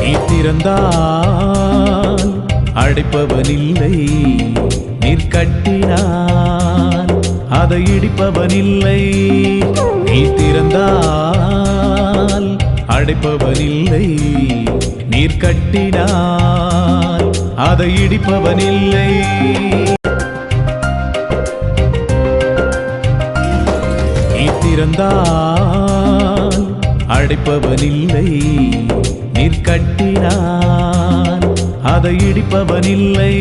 நீ திறந்தால் அடைப்பவனில்லை, நீர் கட்டினான் அதை இடிப்பவனில்லை. நீ திறந்தால் அடைப்பவனில்லை, நீர் கட்டினான் அதை இடிப்பவனில்லை. நீ திறந்தால் அடைப்பவனில்லை, நீர் கட்டினான் அதை இடிப்பவனில்லை.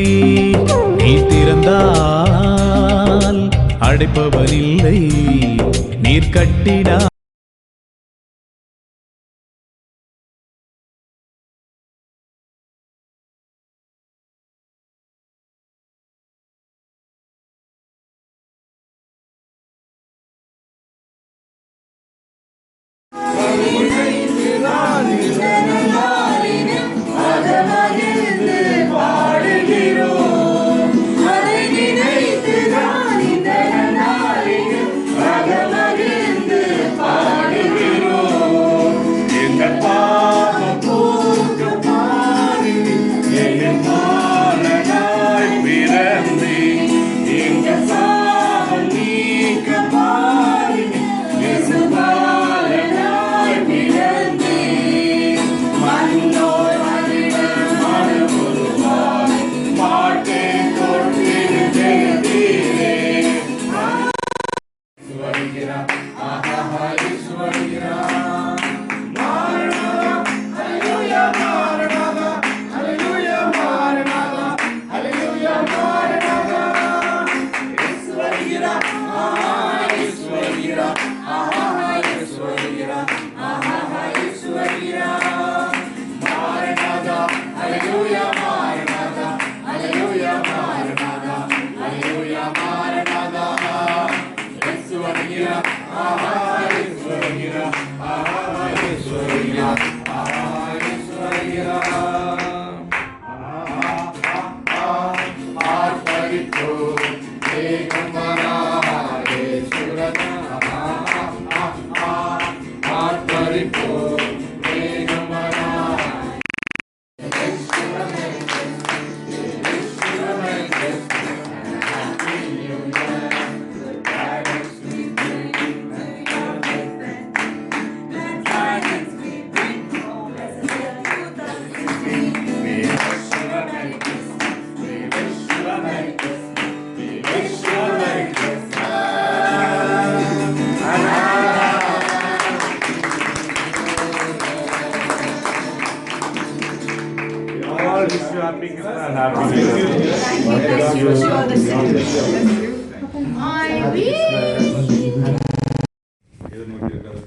நீ திறந்தால் அடைப்பவனில்லை, நீர் கட்டினான்.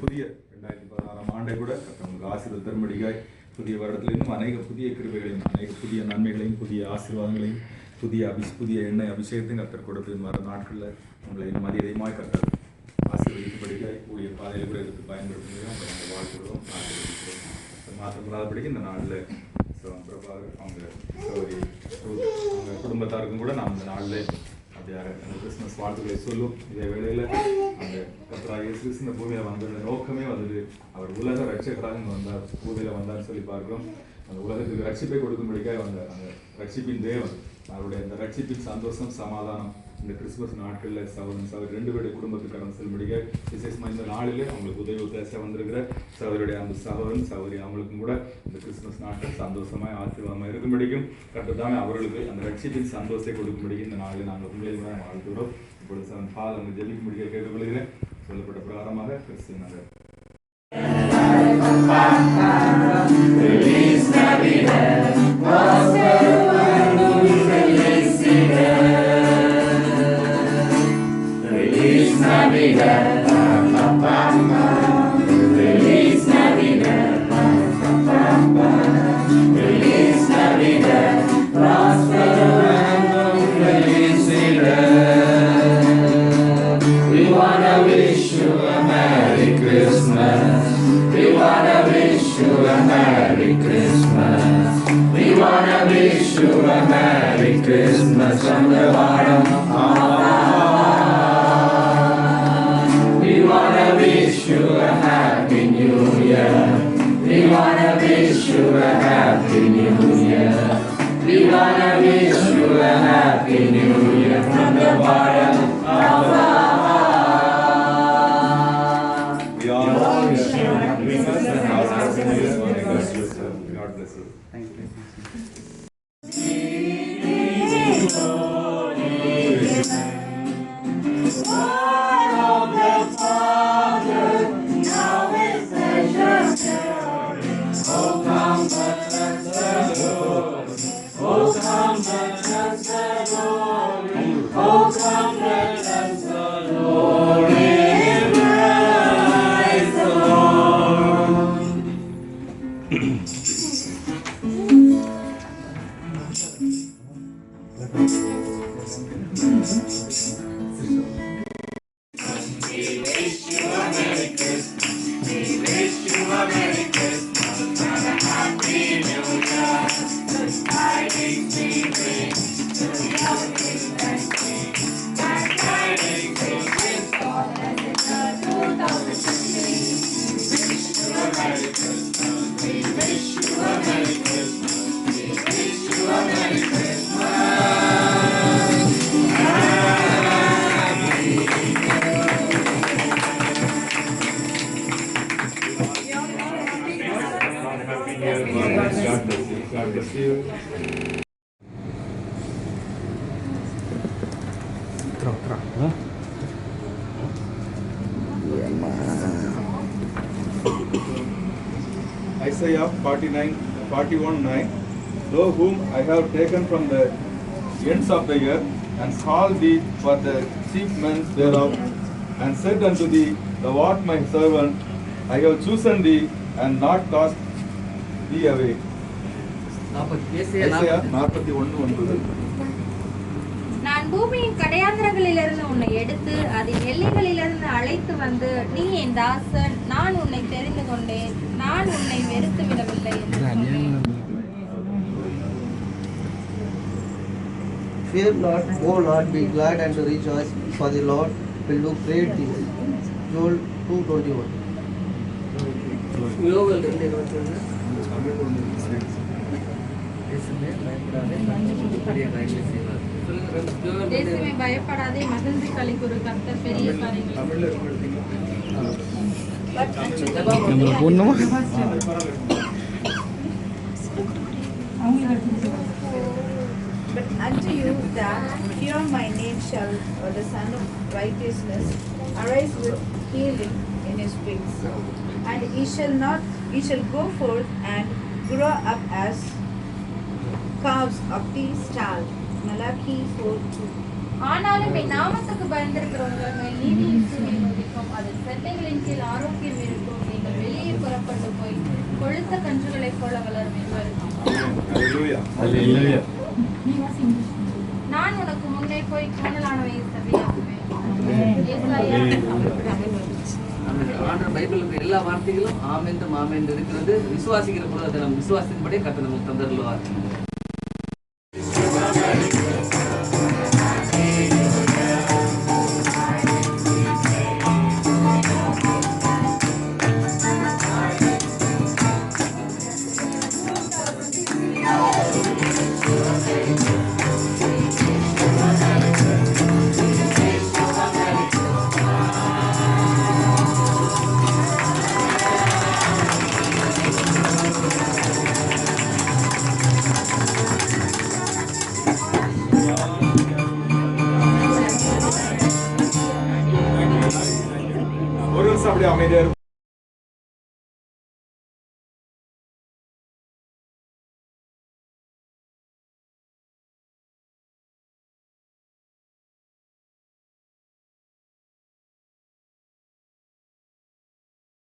புதிய 2016 ஆண்டை கூட உங்களுக்கு ஆசீர்வாதம் தரும்படியாய் புதிய வருடத்திலிருந்தும் அநேக புதிய கிருபைகளையும் அநேக புதிய நன்மைகளையும் புதிய ஆசீர்வாதங்களையும் புதிய எண்ணெய் அபிஷேகத்தையும் கர்த்தர் கொடுத்து வர நாட்களில் உங்களை இன்னும் அதிகமாக கர்த்தர் ஆசீர்வதிக்கப்படியாய் ஊழிய பாதையில் கூட எடுத்து பயன்படுத்துகிறோம். நாங்கள் வாழ்த்துகிறோம், ஆசீர்வதிக்கிறோம். மாற்றப்படாதபடிக்கு இந்த நாளில் பிரபாகர் அவங்க அவங்க குடும்பத்தாருக்கும் கூட நாம் இந்த நாளில் அப்படியாக அந்த கிறிஸ்மஸ் வாழ்த்துக்களை சொல்லும். இதே வேளையில் அந்த கர்த்தராகிய இயேசு கிறிஸ்து இந்த பூமியில் வந்த நோக்கமே வந்தது. அவர் உலக ரட்சகராக வந்தார், பூமியில் வந்தார்னு சொல்லி பார்க்கிறோம். அந்த உலகத்துக்கு ரட்சிப்பை கொடுக்கும்படிக்காக வந்த அந்த ரட்சிப்பின் தேவன், அவருடைய அந்த ரட்சிப்பின் சந்தோஷம் சமாதானம் இந்த கிறிஸ்துமஸ் நாட்களில் சகோதரன் 2 பேருடைய குடும்பத்துக்கு கடந்து செல்லும்படிக்க விசேஷமாக இந்த நாளில் அவங்களுக்கு உதவி உத்தேச வந்திருக்கிற சகோதரியுடைய அந்த சகோதரி அவங்களுக்கும் கூட இந்த கிறிஸ்துமஸ் நாட்கள் சந்தோஷமாக ஆசீர்வாதமாக இருக்கும்படிக்கும் கரெக்டாக அவர்களுக்கு அந்த ரட்சிப்பின் சந்தோஷத்தை கொடுக்கும்படிக்கும் இந்த நாளில் நாங்கள் உங்களை கூட வாழ்த்துகிறோம். இப்பொழுது பால் அவங்க ஜெபிக்கும்படிக்க கேட்டுக்கொள்கிறேன். சொல்லப்பட்ட பிரகாரமாக கிறிஸ்து நகர் Christmas from the bottom of our heart. We wanna wish you a bless you. Thank you. God bless you. God bless you. Isaiah 41:9. Those whom I have taken from the ends of the earth, and called thee for the chief men thereof, and said unto thee, Thou art my servant, I have chosen thee, and not cast thee away. Isaiah 41:9. நான் பூமியின் கடையாந்திரங்களிலிருந்து உன்னை எடுத்து அதன் எல்லைகளிலிருந்து அழைத்து வந்து நீ என் தாசன், நான் உன்னை தெரிந்து கொண்டேன், நான் உன்னை வெறுத்து விடவில்லை என்று சொன்னேன். Fear not, O Lord, be glad and rejoice, for the Lord will do great things. Joel 2:21. யோவேல் 2:21. தேசமே பயப்படாதே, கர்த்தர் பெரிய காரியங்களை செய்வார். தேசமே பயப்படாதே, மகிழ்ந்து களி கூறு, கர்த்தர் பெரிய காரியங்களை But unto you that fear my name shall the Son of Righteousness arise with healing in his wings, and he shall go forth and grow up as calves of the stall. Malachi 4:2. ஆனாலும் என் நாமத்துக்கு பயந்திருக்கிறவர்கள் மேல் நீதியின் சூரியன் உதிக்கும், அது செட்டைகளின் கீழ் ஆரோக்கியம் இருக்கும், நீங்கள் வெளியே புறப்பட்டு போய் கொழுத்த கன்றுகளைப் போல வளருவீர்கள். Hallelujah. Hallelujah. நான் உனக்கு முன்னே போய் கோணலானவை செவ்வையாக்குவேன். ஏசாயா ஆண்டவர் பைபிளுக்கு எல்லா வார்த்தைகளும் ஆமென்றும் ஆமென்று இருக்கிறது. விசுவாசிக்கிற பொழுது அதை நம் விசுவாசத்தின்படி கர்த்தர் நமக்கு தந்தருள்வார். ஒரு நிமிஷம் அப்படியே அமைதியா